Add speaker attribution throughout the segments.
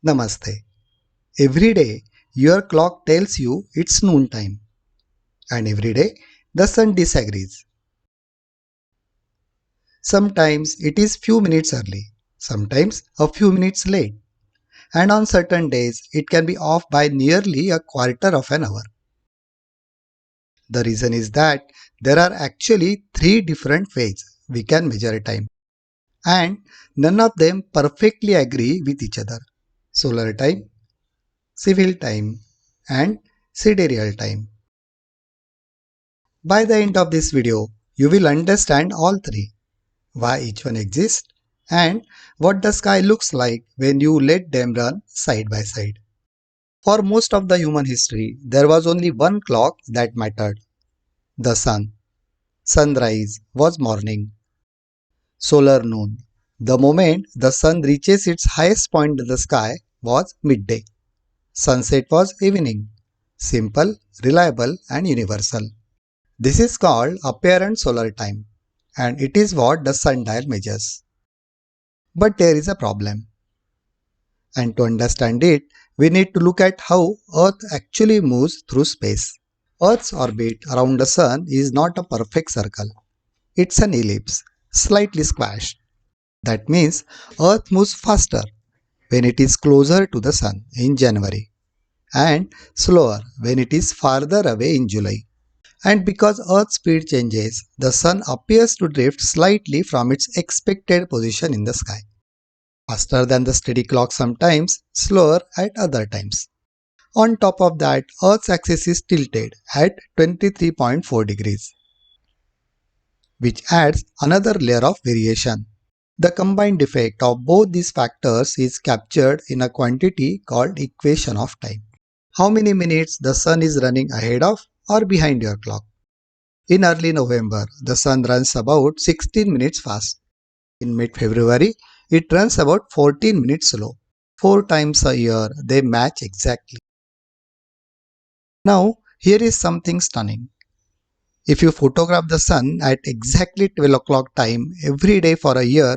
Speaker 1: Namaste. Every day, your clock tells you it's noon time, and every day, the sun disagrees. Sometimes it is few minutes early, sometimes a few minutes late, and on certain days, it can be off by nearly a quarter of an hour. The reason is that there are actually three different ways we can measure time, and none of them perfectly agree with each other. Solar time, civil time, and sidereal time. By the end of this video, you will understand all three, why each one exists, and what the sky looks like when you let them run side by side. For most of the human history, there was only one clock that mattered, the sun. Sunrise was morning, solar noon. The moment the sun reaches its highest point in the sky was midday. Sunset was evening. Simple, reliable, and universal. This is called apparent solar time, and it is what the sundial measures. But there is a problem, and to understand it, we need to look at how Earth actually moves through space. Earth's orbit around the Sun is not a perfect circle. It's an ellipse, slightly squashed. That means Earth moves faster when it is closer to the Sun in January and slower when it is farther away in July. And because Earth's speed changes, the Sun appears to drift slightly from its expected position in the sky. Faster than the steady clock sometimes, slower at other times. On top of that, Earth's axis is tilted at 23.4 degrees, which adds another layer of variation. The combined effect of both these factors is captured in a quantity called equation of time. How many minutes the sun is running ahead of or behind your clock? In early November, the sun runs about 16 minutes fast. In mid-February, it runs about 14 minutes slow. 4 times a year, they match exactly. Now, here is something stunning. If you photograph the sun at exactly 12 o'clock time every day for a year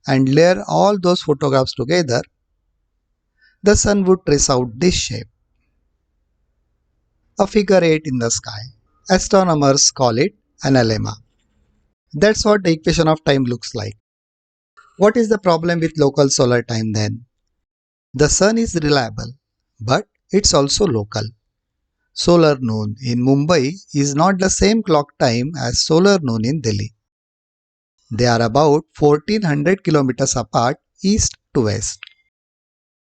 Speaker 1: and layer all those photographs together, the sun would trace out this shape, a figure 8 in the sky. Astronomers call it an lemma. That's what the equation of time looks like. What is the problem with local solar time then? The sun is reliable, but it's also local. Solar noon in Mumbai is not the same clock time as solar noon in Delhi. They are about 1400 kilometers apart east to west.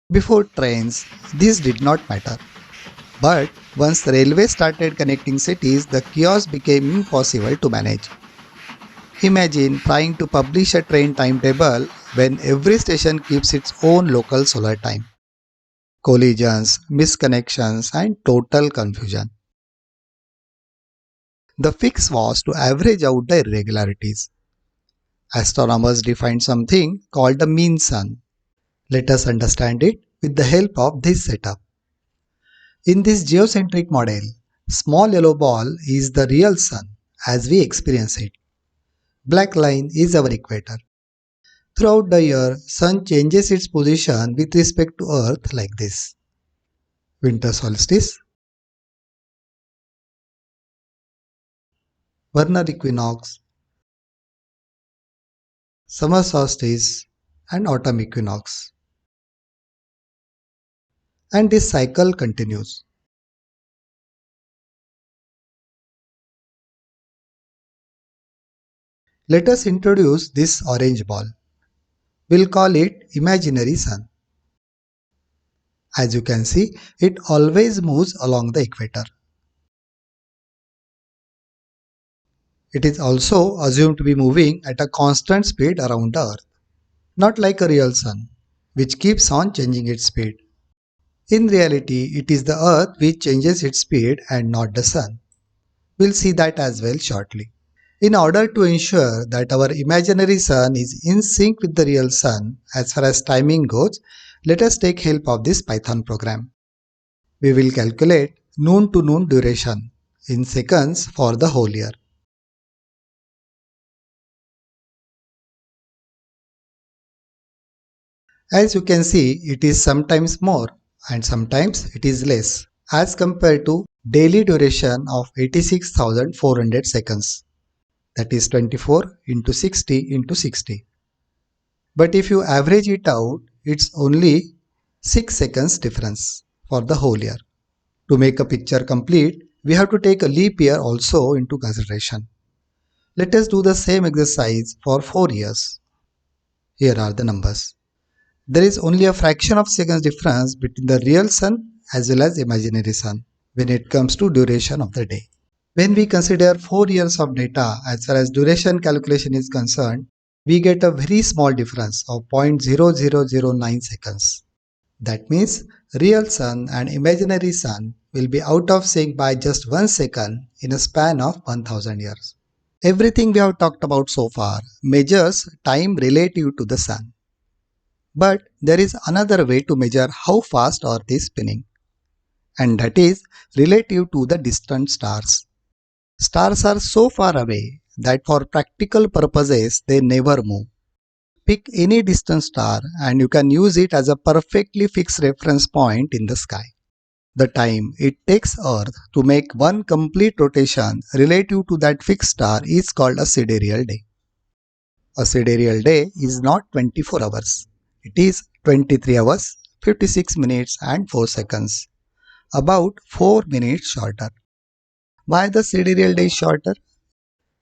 Speaker 1: Before trains, this did not matter. But once railways started connecting cities, the chaos became impossible to manage. Imagine trying to publish a train timetable when every station keeps its own local solar time. Collisions, misconnections, and total confusion. The fix was to average out the irregularities. Astronomers defined something called the mean sun. Let us understand it with the help of this setup. In this geocentric model, small yellow ball is the real sun as we experience it. Black line is our equator. Throughout the year, sun changes its position with respect to Earth like this. Winter solstice, vernal equinox, summer solstice, and autumn equinox. And this cycle continues. Let us introduce this orange ball. We'll call it imaginary sun. As you can see, it always moves along the equator. It is also assumed to be moving at a constant speed around the Earth, not like a real sun, which keeps on changing its speed. In reality, it is the Earth which changes its speed and not the sun. We'll see that as well shortly. In order to ensure that our imaginary sun is in sync with the real sun as far as timing goes, let us take help of this Python program. We will calculate noon to noon duration in seconds for the whole year. As you can see, it is sometimes more and sometimes it is less as compared to daily duration of 86,400 seconds, that is 24 into 60 into 60. But if you average it out, it's only 6 seconds difference for the whole year. To make a picture complete, we have to take a leap year also into consideration. Let us do the same exercise for 4 years. Here are the numbers. There is only a fraction of seconds difference between the real sun as well as imaginary sun when it comes to duration of the day. When we consider 4 years of data as far as duration calculation is concerned, we get a very small difference of 0.0009 seconds. That means real sun and imaginary sun will be out of sync by just 1 second in a span of 1000 years. Everything we have talked about so far measures time relative to the sun. But there is another way to measure how fast Earth is spinning, and that is relative to the distant stars. Stars are so far away that for practical purposes they never move. Pick any distant star and you can use it as a perfectly fixed reference point in the sky. The time it takes Earth to make one complete rotation relative to that fixed star is called a sidereal day. A sidereal day is not 24 hours. It is 23 hours, 56 minutes and 4 seconds, about 4 minutes shorter. Why the sidereal day is shorter?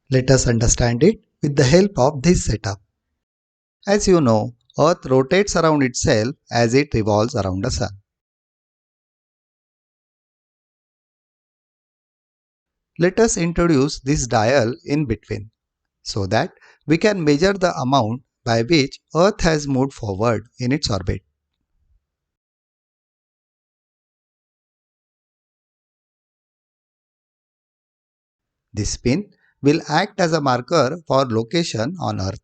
Speaker 1: Let us understand it with the help of this setup. As you know, Earth rotates around itself as it revolves around the Sun. Let us introduce this dial in between so that we can measure the amount by which Earth has moved forward in its orbit. This pin will act as a marker for location on Earth.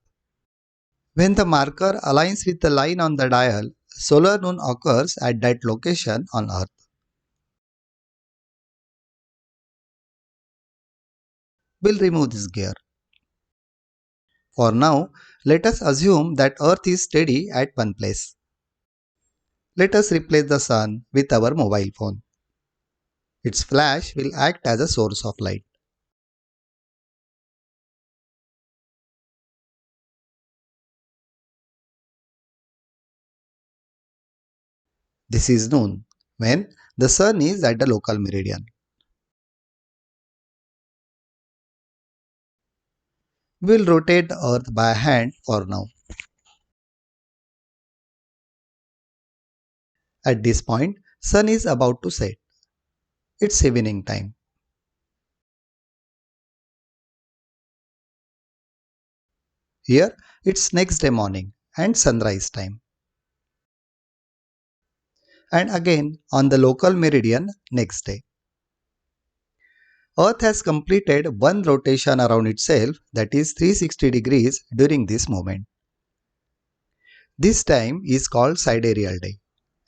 Speaker 1: When the marker aligns with the line on the dial, solar noon occurs at that location on Earth. We'll remove this gear. For now, let us assume that Earth is steady at one place. Let us replace the sun with our mobile phone. Its flash will act as a source of light. This is noon, when the sun is at the local meridian. We'll rotate the Earth by hand for now. At this point, sun is about to set. It's evening time. Here, it's next day morning and sunrise time. And again on the local meridian next day. Earth has completed one rotation around itself, that is 360 degrees during this moment. This time is called sidereal day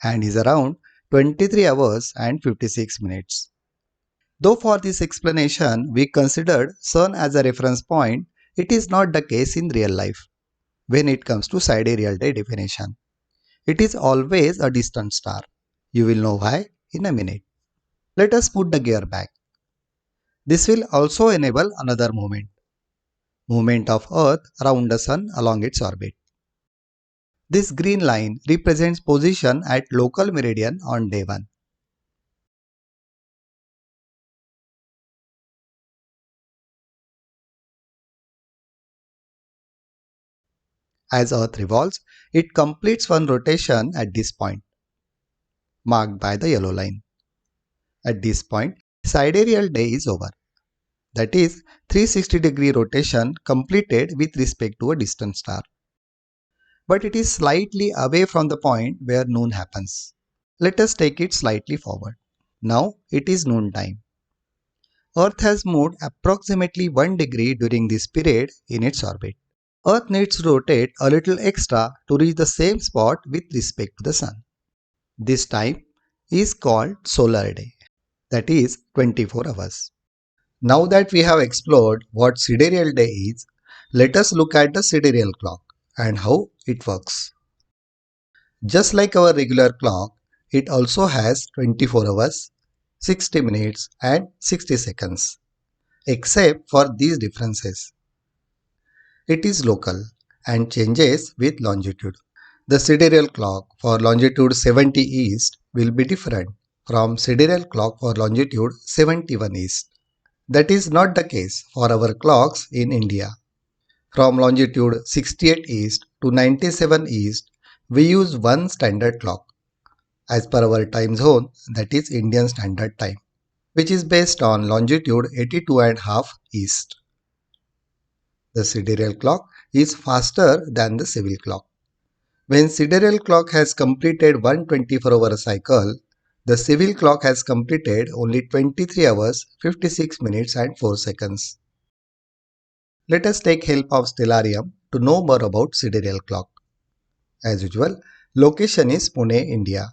Speaker 1: and is around 23 hours and 56 minutes. Though for this explanation we considered sun as a reference point, it is not the case in real life when it comes to sidereal day definition. It is always a distant star. You will know why in a minute. Let us put the gear back. This will also enable another movement of Earth around the Sun along its orbit. This green line represents position at local meridian on day 1. As Earth revolves, it completes one rotation at this point, marked by the yellow line. At this point, sidereal day is over. That is 360-degree rotation completed with respect to a distant star. But it is slightly away from the point where noon happens. Let us take it slightly forward. Now it is noon time. Earth has moved approximately 1 degree during this period in its orbit. Earth needs to rotate a little extra to reach the same spot with respect to the Sun. This time is called solar day, that is 24 hours. Now that we have explored what sidereal day is, let us look at the sidereal clock and how it works. Just like our regular clock, it also has 24 hours, 60 minutes and 60 seconds. Except for these differences, it is local and changes with longitude. The sidereal clock for longitude 70 east will be different from sidereal clock for longitude 71 east. That is not the case for our clocks in India. From longitude 68 east to 97 east, we use one standard clock as per our time zone, that is Indian Standard Time, which is based on longitude 82.5 east. The sidereal clock is faster than the civil clock. When sidereal clock has completed one 24-hour cycle, the civil clock has completed only 23 hours, 56 minutes and 4 seconds. Let us take help of Stellarium to know more about sidereal clock. As usual, location is Pune, India.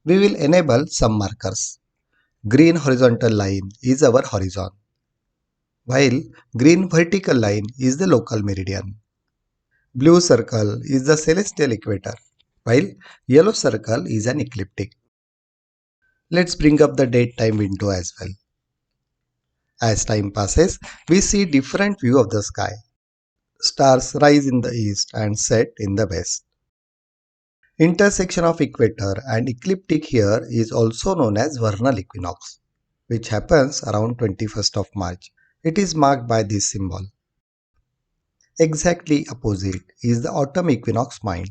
Speaker 1: We will enable some markers. Green horizontal line is our horizon, while green vertical line is the local meridian. Blue circle is the celestial equator, while yellow circle is an ecliptic. Let's bring up the date time window as well. As time passes, we see different view of the sky. Stars rise in the east and set in the west. Intersection of equator and ecliptic here is also known as vernal equinox, which happens around 21st of March. It is marked by this symbol. Exactly opposite is the autumn equinox point,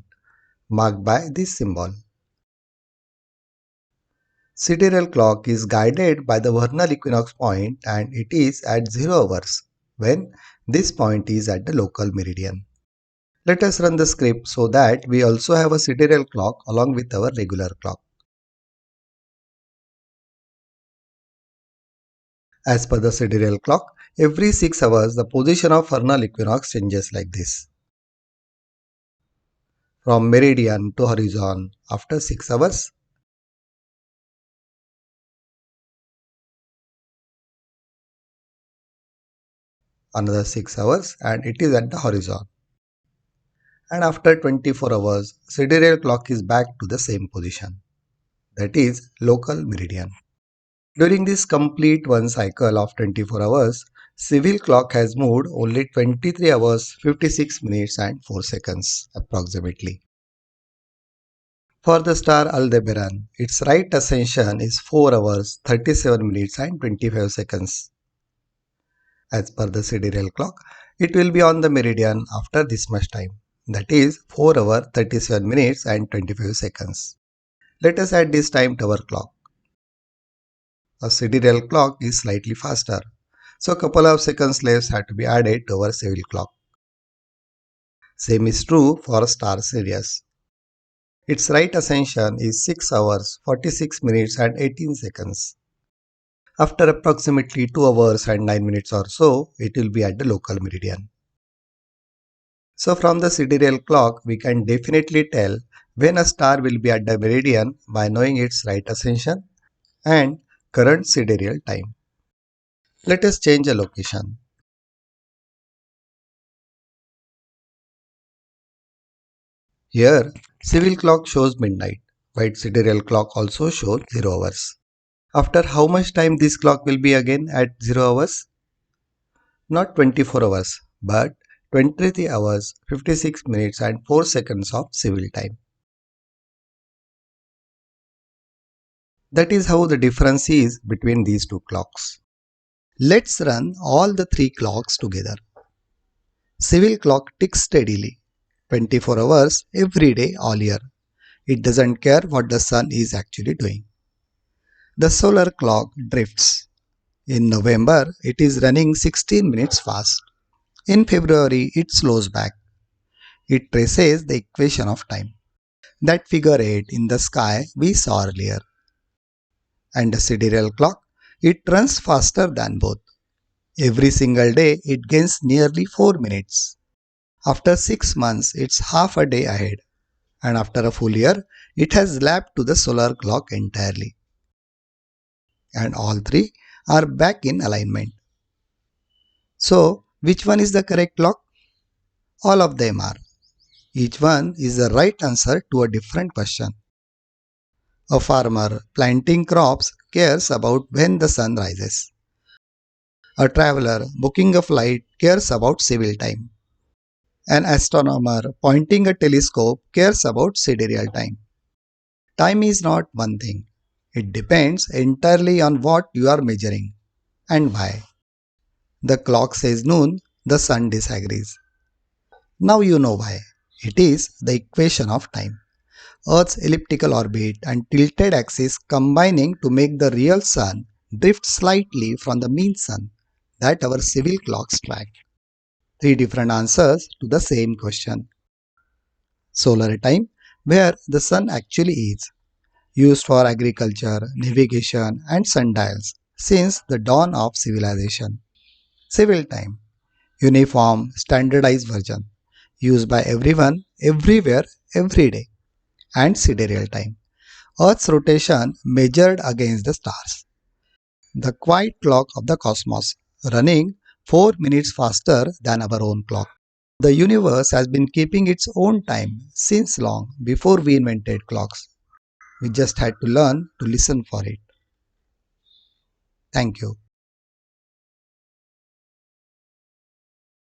Speaker 1: marked by this symbol. Sidereal clock is guided by the vernal equinox point and it is at 0 hours when this point is at the local meridian. Let us run the script so that we also have a sidereal clock along with our regular clock. As per the sidereal clock, every 6 hours the position of vernal equinox changes like this. From meridian to horizon after 6 hours, another 6 hours and it is at the horizon. And after 24 hours, sidereal clock is back to the same position, that is local meridian. During this complete one cycle of 24 hours, civil clock has moved only 23 hours, 56 minutes and 4 seconds approximately. For the star Aldebaran, its right ascension is 4 hours, 37 minutes and 25 seconds. As per the sidereal clock, it will be on the meridian after this much time, that is 4 hours, 37 minutes and 25 seconds. Let us add this time to our clock. A sidereal clock is slightly faster, so a couple of seconds less have to be added to our civil clock. Same is true for star Sirius. Its right ascension is 6 hours, 46 minutes and 18 seconds. After approximately 2 hours and 9 minutes or so, it will be at the local meridian. So from the sidereal clock, we can definitely tell when a star will be at the meridian by knowing its right ascension and current sidereal time. Let us change the location. Here, civil clock shows midnight, while sidereal clock also shows 0 hours. After how much time this clock will be again at 0 hours? Not 24 hours, but 23 hours, 56 minutes and 4 seconds of civil time. That is how the difference is between these two clocks. Let's run all the three clocks together. Civil clock ticks steadily, 24 hours every day all year. It doesn't care what the sun is actually doing. The solar clock drifts. In November, it is running 16 minutes fast. In February, it slows back. It traces the equation of time. That figure 8 in the sky we saw earlier. And the sidereal clock, it runs faster than both. Every single day, it gains nearly 4 minutes. After 6 months, it's half a day ahead. And after a full year, it has lapped to the solar clock entirely. And all three are back in alignment. So, which one is the correct clock? All of them are. Each one is the right answer to a different question. A farmer planting crops cares about when the sun rises. A traveler booking a flight cares about civil time. An astronomer pointing a telescope cares about sidereal time. Time is not one thing. It depends entirely on what you are measuring and why. The clock says noon, the sun disagrees. Now you know why. It is the equation of time. Earth's elliptical orbit and tilted axis combining to make the real sun drift slightly from the mean sun that our civil clocks track. Three different answers to the same question. Solar time, where the sun actually is, used for agriculture, navigation, and sundials since the dawn of civilization. Civil time, uniform, standardized version, used by everyone, everywhere, every day. And sidereal time, Earth's rotation measured against the stars. The quiet clock of the cosmos, running 4 minutes faster than our own clock. The universe has been keeping its own time since long before we invented clocks. We just had to learn to listen for it. Thank you.